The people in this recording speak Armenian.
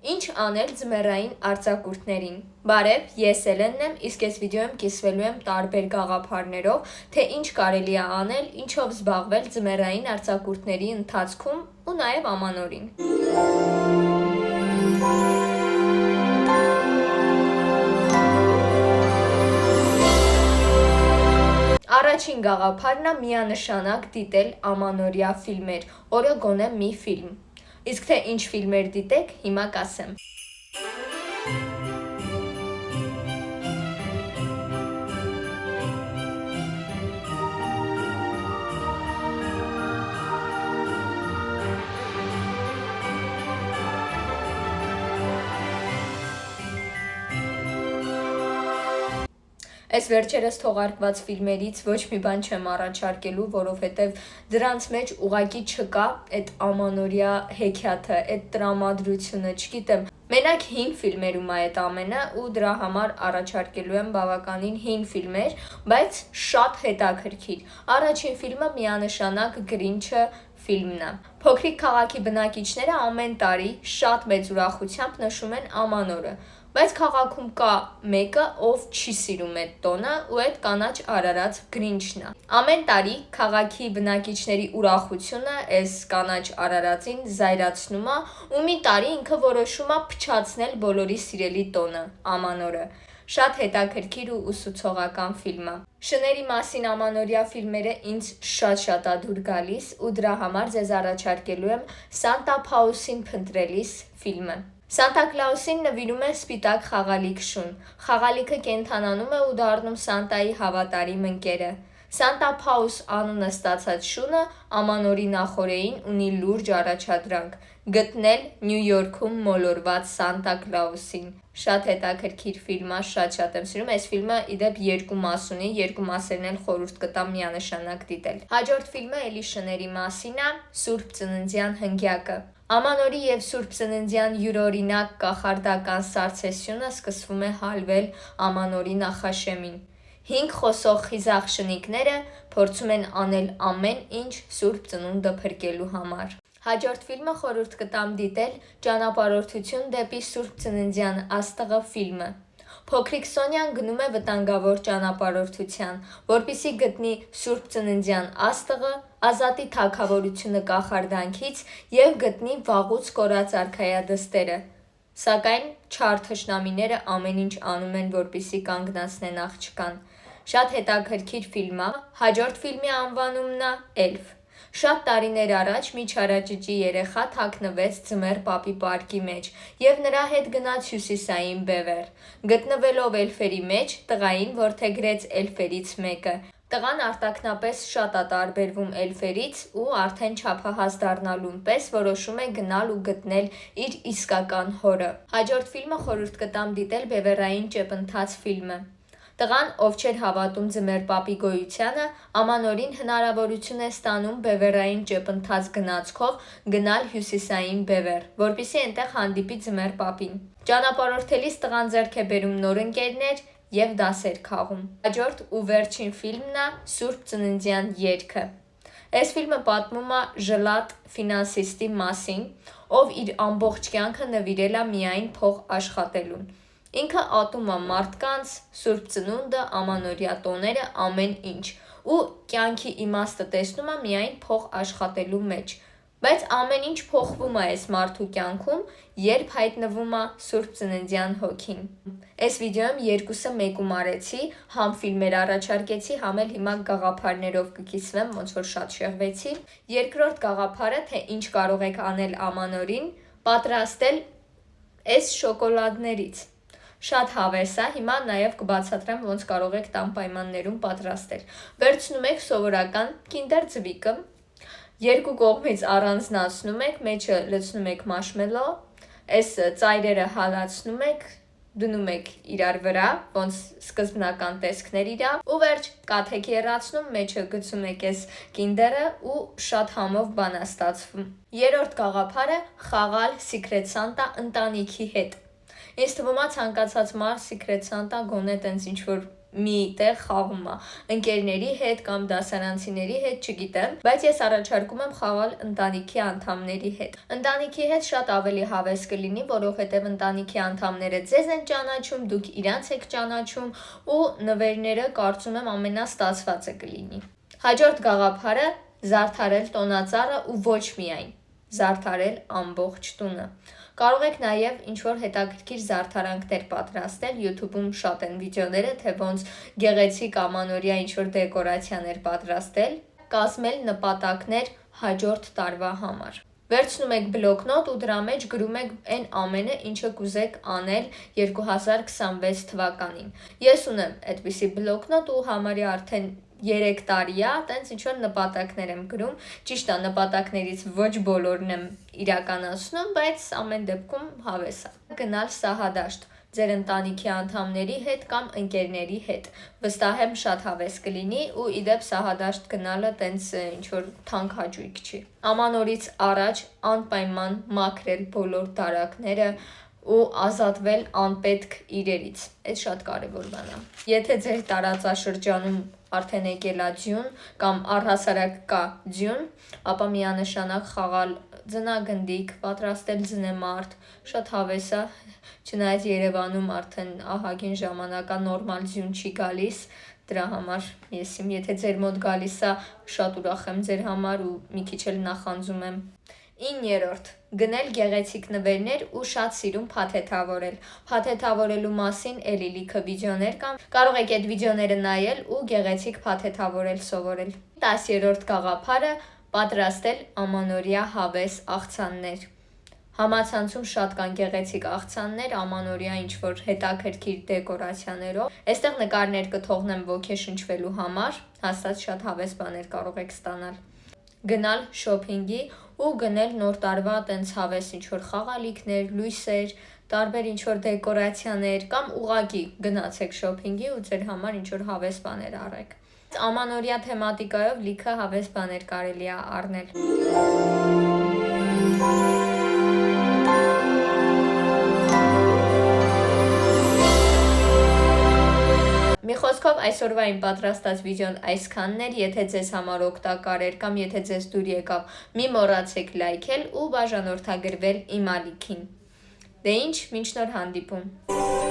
Ինչ անել ձմեռային արձակուրդներին։ Բարև, ես Էլենն եմ, իսկ այս վիդեոյում կիսվելու եմ տարբեր գաղափարներով, թե ինչ կարելի է անել, ինչով զբաղվել ձմեռային արձակուրդների ընթացքում ու նաև ամանորին։ Առաջին գաղափարն է միանշանակ դիտել ամանորյա ֆիլմեր, օրը գոնե մի ֆիլմ։ Իսկ թե ինչ ֆիլմեր դիտեք, հիմա կասեմ։ Այս վերջերս թողարկված ֆիլմերից ոչ մի բան չեմ առաջարկելու, որովհետև դրանց մեջ ուղղակի չկա այդ ամանորյա հեքիաթը, այդ տրամադրությունը, չգիտեմ։ Մենակ հին ֆիլմերում է այդ ամենը ու դրա համար առաջարկելու եմ բավականին հին ֆիլմեր, բայց շատ հետաքրքիր։ Առաջին ֆիլմը միանշանակ Գրինչը ֆիլմն է։ Փոքրիկ քաղաքի բնակիչները ամեն տարի շատ մեծ ուրախությամբ նշում են ամանորը, բայց քաղաքում կա մեկը, ով չի սիրում այդ տոնը ու այդ կանաչ արարած Գրինչն է։ Ամեն տարի քաղաքի բնակիչների ուրախությունը այս կանաչ արարածին զայրացնում է ու մի տարի ինքը որոշում է փչացնել բոլորի սիրելի տոնը՝ ամանորը։ Շատ հետաքրքիր ու ուսուցողական ֆիլմ է։ Շների մասին ամանորյա ֆիլմերը ինձ շատ է դուր գալիս ու դրա համար ձեզ առաջարկելու եմ Սանտա Փաուսին փնտրելիս ֆիլմը։ Սանտա Կլաուսին նվիրում է սպիտակ խաղալիք շուն։ Խաղալիքը կենդանանում է ու դառնում Սանտայի հավատարիմ ընկերը։ Սանտա Փաուս անունը ստացած շունը ամանորի նախօրեին ունի լուրջ առաջադրանք՝ գտնել Նյու Յորքում մոլորված Սանտա Կլաուսին։ Շատ հետաքրքիր ֆիլմ է, շատ եմ սիրում։ Այս ֆիլմը իդեպ երկու մաս ունի, երկու մասերն էլ խորհուրդ կտամ միանշանակ դիտել։ Հաջորդ ֆիլմը էլի շների մասին է՝ Սուրբ Ծննդյան հնգյակը։ Ամանորի և Սուրբ Ծննդյան յուրօրինակ կախարդական սարցեսյունը սկսվում է հալվել ամանորի նախաշեմին։ 5 խոսող խիզախ շնիկները փորձում են անել ամեն ինչ Սուրբ Ծնունդը փրկելու համար։ Հաջորդ ֆիլմը խորհուրդ կտամ դիտել Ճանապարհորդություն դեպի Սուրբ Ծննդյան աստղը ֆիլմը։ Փոքրիկ Սոնյան գնում է վտանգավոր ճանապարհորդության, որպեսզի գտնի Սուրբ Ծննդյան աստղը, ազատի թագավորությունը կախարդանքից և գտնի վաղուց կորած արքայադստերը։ Սակայն չար թշնամիները ամեն ինչ անում են, որպեսզի կանգնացնեն աղջկան։ Շատ հետաքրքիր ֆիլմ է։ Հաջորդ ֆիլմի անվանումն է Էլֆ։ Շատ տարիներ առաջ մի չարաճճի երեխա թաքնվեց ձմեռ պապի պարկի մեջ և նրա հետ գնաց հյուսիսային բևեռ։ Գտնվելով էլֆերի մեջ, տղային որդեգրեց էլֆերից մեկը։ Տղան արտաքնապես շատ է տարբերվում էլֆերից ու արդեն չափահաս դառնալուն պես որոշում է գնալ ու գտնել իր իսկական հորը։ Հաջորդ ֆիլմը խորհուրդ կտամ դիտել Բևեռային ճեպընթաց ֆիլմը։ Տղան, ով չէր հավատում ձմեռ պապի գոյությանը, ամանորին հնարավորություն է ստանում բևեռային ճեպընթաց գնացքով գնալ հյուսիսային բևեռ, որպեսզի այնտեղ հանդիպի ձմեռ պապին։ Ճանապարհորդելիս տղան ձեռք է բերում նոր ընկերներ և դասեր քաղում։ Հաջորդ ու վերջին ֆիլմն է Սուրբ Ծննդյան երգը։ Այս ֆիլմը պատմում է ժլատ ֆինանսիստի մասին, ով իր ամբողջ կյանքը նվիրել է միայն փող աշխատելուն։ Ինքը ատում է մարդկանց, Սուրբ Ծնունդը, ամանորյա տոները, ամեն ինչ, ու կյանքի իմաստը տեսնում է միայն փող աշխատելու մեջ։ Բայց ամեն ինչ փոխվում է այս մարդու կյանքում, երբ հայտնվում է Սուրբ Ծննդյան հոգին։ Այս վիդեոյում երկուսը մեկում արեցի, համ ֆիլմեր առաջարկեցի, համ էլ հիմա գաղափարներով կկիսվեմ, ոնց որ շատ շեղվեցի։ Երկրորդ գաղափարը, թե ինչ կարող եք անել ամանորին, պատրաստել այս շոկոլադներից։ Շատ հավես է, հիմա նաև կբացատրեմ ոնց կարող եք տան պայմաններում պատրաստել։ Վերցնում եք սովորական Kinder ձվիկը, երկու կողմից առանձնացնում եք, մեջը լցնում եք մաշմելո, այս ծայրերը հալացնում եք, դնում եք իրար վրա, ոնց սկզբնական տեսքներ իրա, ու վերջ կաթ եք եռացնում, մեջը գցում եք այս Kinder-ը ու շատ համով բան է ստացվում։ Երրորդ գաղափարը՝ խաղալ Secret Santa ընտանիքի հետ։ Ինձ թվում է ցանկացած մարդ Secret Santa գոնե տենց ինչ-որ մի տեղ խաղում է, ընկերների հետ կամ դասարանցիների հետ, չգիտեմ, բայց ես առաջարկում եմ խաղալ ընտանիքի անդամների հետ։ Ընտանիքի հետ շատ ավելի հավես կլինի, որովհետև ընտանիքի անդամները ձեզ են ճանաչում, դուք իրանց եք ճանաչում ու նվերները կարծում եմ ամենաստացվածը կլինի։ Հաջորդ գաղափարը զարդարել տոնածառը ու ոչ միայն զարդարել ամբողջ տունը։ Կարող եք նաև ինչ-որ հետաքրքիր զարդարանքներ պատրաստել, YouTube-ում շատ են վիդեոները, թե ոնց գեղեցիկ ամանորյա ինչ-որ դեկորացիաներ պատրաստել, կազմել նպատակներ հաջորդ տարվա համար։ Վերցնում եք բլոկնոտ ու դրա մեջ գրում եք այն ամենը, ինչը կուզեք անել 2026 թվականին։ Ես ունեմ այդպիսի բլոկնոտ ու համարյա արդեն 3 տարի է, տենց ինչ-որ նպատակներ եմ գրում, ճիշտ է, նպատակներից ոչ բոլորն եմ իրականացնում, բայց ամեն դեպքում հավես է։ Գնալ սահադաշտ ձեր ընտանիքի անդամների հետ կամ ընկերների հետ։ Վստահ եմ շատ հավես կլինի ու իդեպ սահադաշտ գնալը տենց ինչ-որ թանկ հաճույք չի։ Ամանորից առաջ անպայման մաքրել բոլոր դարակները ու ազատվել անպետք իրերից։ Այդ շատ կարևոր բան է։ Եթե ձեր տարածաշրջանում արդեն եկել է ձյուն կամ առհասարակ կա ձյուն, ապա միանշանակ խաղալ ձնագնդիկ, պատրաստել ձնեմարդ, շատ հավես է, չնայած Երևանում արդեն ահագին ժամանակ է նորմալ ձյուն չի գալիս, դրա համար եթե ձեր մոտ գալիս է, շատ ուրախ եմ ձեր համար ու մի քիչ էլ նախանձում եմ։ 9. Գնել գեղեցիկ նվերներ ու շատ սիրուն փաթեթավորել։ Փաթեթավորելու մասին էլի լիքը վիդեոներ կան, կարող եք այդ վիդեոները նայել ու գեղեցիկ փաթեթավորել սովորել։ 10-րդ գաղափարը պատրաստել ամանորյա հավես աղցաններ։ Համացանցում շատ կան գեղեցիկ աղցաններ, ամանորյա ինչ-որ հետաքրքիր դեկորացիաներով։ Այստեղ նկարներ կթողնեմ ոգեշնչվելու համար, հաստատ շատ հավես բաներ կարող եք ստանալ։ Գնալ շոփինգի ու գնել նոր տարվա տենց հավես ինչ-որ խաղալիքներ, լույսեր, տարբեր ինչ-որ դեկորացիաներ կամ ուղղակի գնացեք շոփինգի ու ձեր համար ինչ-որ հավես բաներ առեք։ Ամանորյա թեմատիկայով լիքը հավես բաներ կարելի է առնել։ Մի խոսքով այսօրվա իմ պատրաստած վիդեոն այսքանն էր, եթե ձեզ համար օգտակար էր կամ եթե ձեզ դուր եկավ, մի մոռացեք լայքել ու բաժանորդագրվել իմ ալիքին։ Դե ինչ, մինչ նոր հանդիպում։